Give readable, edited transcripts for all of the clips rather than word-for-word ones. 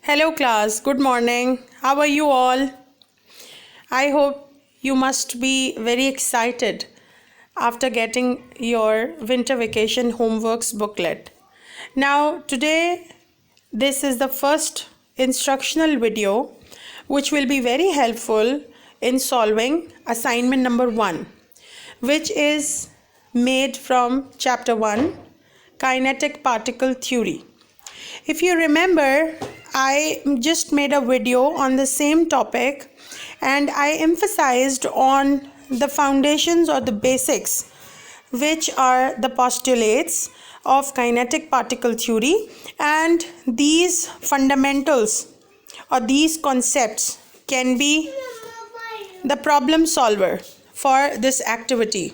Hello class, good morning. How are you all? I hope you must be very excited after getting your winter vacation homeworks booklet. Now today this is the first instructional video which will be very helpful in solving assignment number 1, which is made from chapter 1, kinetic particle theory. If you remember, I just made a video on the same topic and I emphasized on the foundations or the basics, which are the postulates of kinetic particle theory, and these fundamentals or these concepts can be the problem solver for this activity.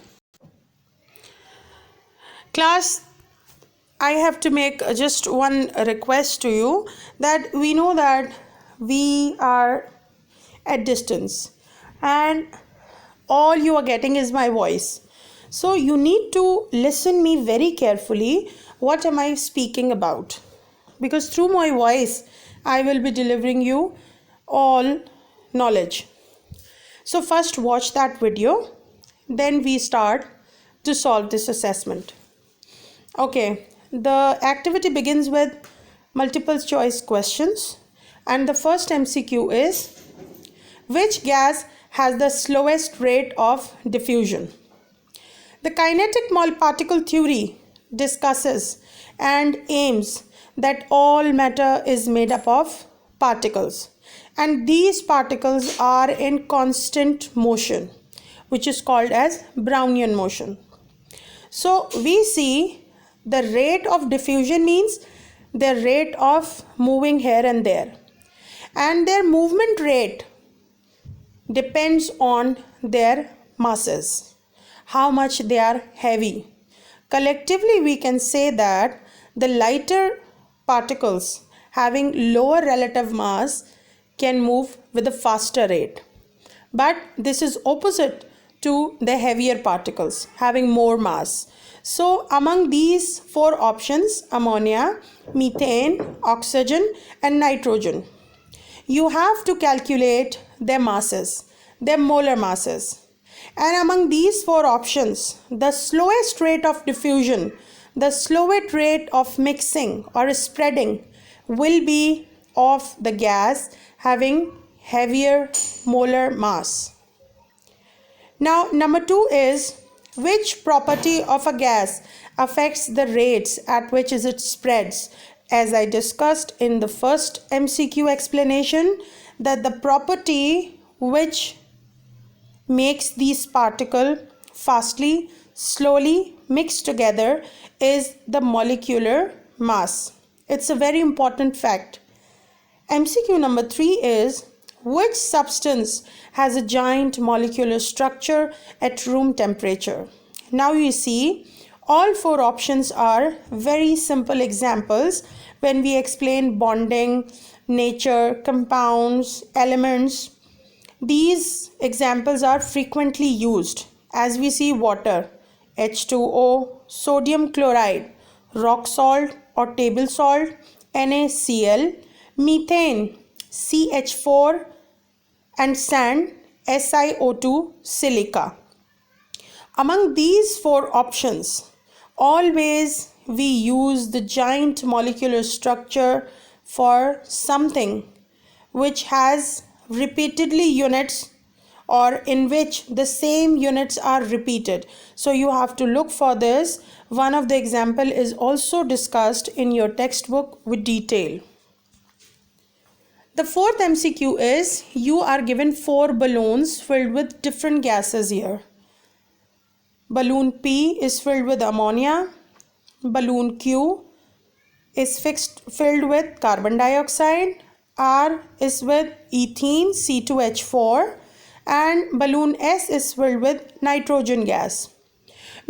Class, I have to make just one request to you, that we know that we are at distance and all you are getting is my voice. So you need to listen me very carefully. What am I speaking about? Because through my voice, I will be delivering you all knowledge. So first watch that video, then we start to solve this assessment. Okay. The activity begins with multiple choice questions, and the first MCQ is, which gas has the slowest rate of diffusion? The kinetic particle theory discusses and aims that all matter is made up of particles, and these particles are in constant motion, which is called as Brownian motion. So we see the rate of diffusion means the rate of moving here and there, and their movement rate depends on their masses, how much they are heavy. Collectively, we can say that the lighter particles having lower relative mass can move with a faster rate, but this is opposite to the heavier particles having more mass. So among these four options, ammonia, methane, oxygen and nitrogen, you have to calculate their masses, their molar masses. And among these four options, the slowest rate of diffusion, the slowest rate of mixing or spreading will be of the gas having heavier molar mass. Now number 2 is, which property of a gas affects the rates at which it spreads? As I discussed in the first MCQ explanation, that the property which makes these particles fastly, slowly mix together is the molecular mass. It's a very important fact. MCQ number 3 is, which substance has a giant molecular structure at room temperature? Now you see, all four options are very simple examples when we explain bonding, nature, compounds, elements. These examples are frequently used, as we see water, H2O, sodium chloride, rock salt or table salt, NaCl, methane, CH4, and sand, SiO2, silica. Among these four options, always we use the giant molecular structure for something which has repeatedly units, or in which the same units are repeated. So you have to look for this. One of the example is also discussed in your textbook with detail. The fourth MCQ is, you are given 4 balloons filled with different gases here. Balloon P is filled with ammonia, balloon Q is filled with carbon dioxide, R is with ethene, C2H4, and balloon S is filled with nitrogen gas.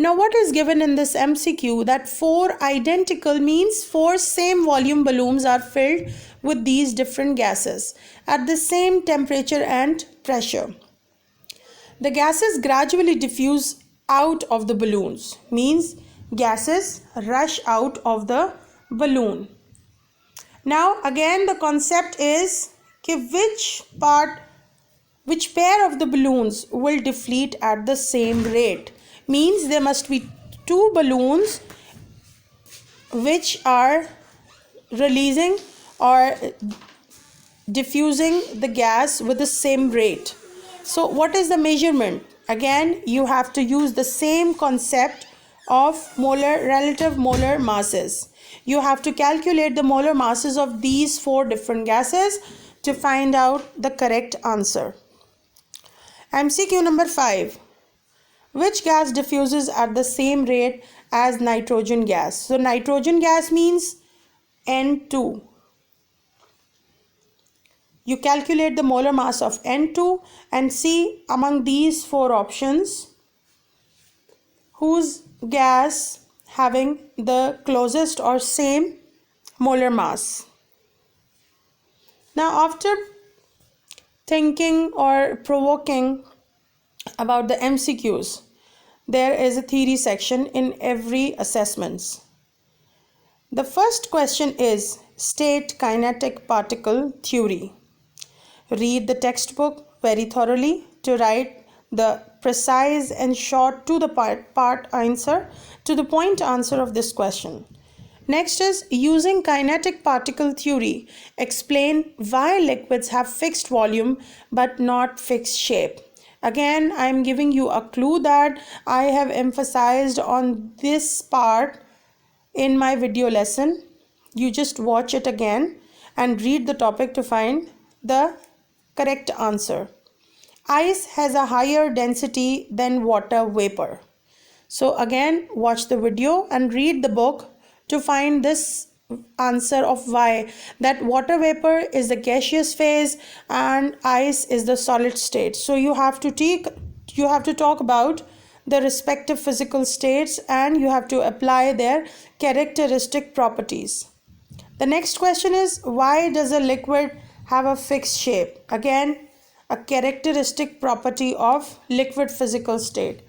Now what is given in this MCQ, that 4 identical means 4 same volume balloons are filled with these different gases at the same temperature and pressure. The gases gradually diffuse out of the balloons, means gases rush out of the balloon. Now again the concept is which pair of the balloons will deflate at the same rate. Means there must be two balloons which are releasing or diffusing the gas with the same rate. So what is the measurement? Again, you have to use the same concept of relative molar masses. You have to calculate the molar masses of these four different gases to find out the correct answer. MCQ number 5. Which gas diffuses at the same rate as nitrogen gas? So nitrogen gas means N2. You calculate the molar mass of N2 and see among these four options whose gas having the closest or same molar mass. Now after thinking or provoking about the MCQs, there is a theory section in every assessments. The first question is state kinetic particle theory. Read the textbook very thoroughly to write the precise and short to the point answer of this question. Next is using kinetic particle theory, explain why liquids have fixed volume but not fixed shape. Again, I am giving you a clue that I have emphasized on this part in my video lesson. You just watch it again and read the topic to find the correct answer. Ice has a higher density than water vapor. So again, watch the video and read the book to find this answer of why that water vapor is the gaseous phase and ice is the solid state. So you have to talk about the respective physical states and you have to apply their characteristic properties. The next question is, why does a liquid have a fixed shape? Again, a characteristic property of liquid physical state.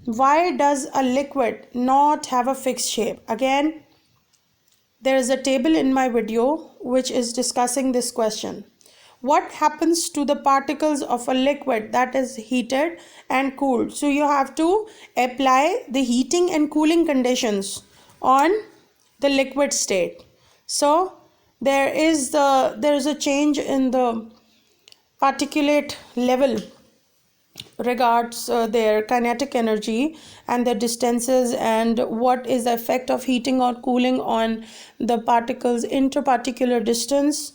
Why does a liquid not have a fixed shape? Again, there is a table in my video which is discussing this question. What happens to the particles of a liquid that is heated and cooled? So you have to apply the heating and cooling conditions on the liquid state. So there is a change in the particulate level regards their kinetic energy and their distances and what is the effect of heating or cooling on the particles interparticular distance.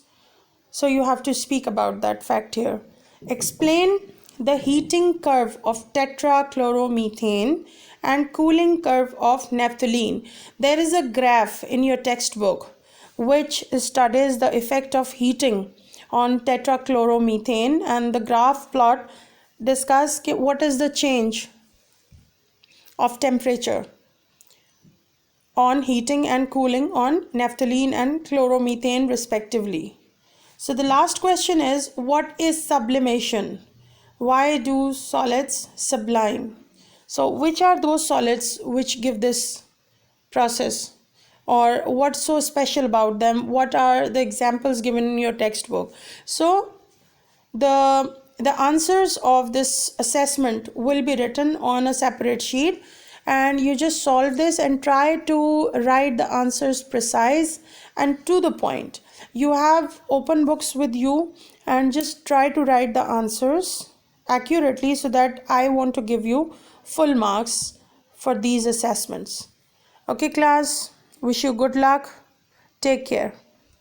So you have to speak about that fact here. Explain the heating curve of tetrachloromethane and cooling curve of naphthalene. There is a graph in your textbook which studies the effect of heating on tetrachloromethane, and the graph plot discuss what is the change of temperature on heating and cooling on naphthalene and chloromethane respectively. So the last question is, what is sublimation? Why do solids sublime? So which are those solids which give this process, or what's so special about them? What are the examples given in your textbook? So the answers of this assessment will be written on a separate sheet and you just solve this and try to write the answers precise and to the point. You have open books with you and just try to write the answers accurately so that I want to give you full marks for these assessments. Okay class, wish you good luck. Take care.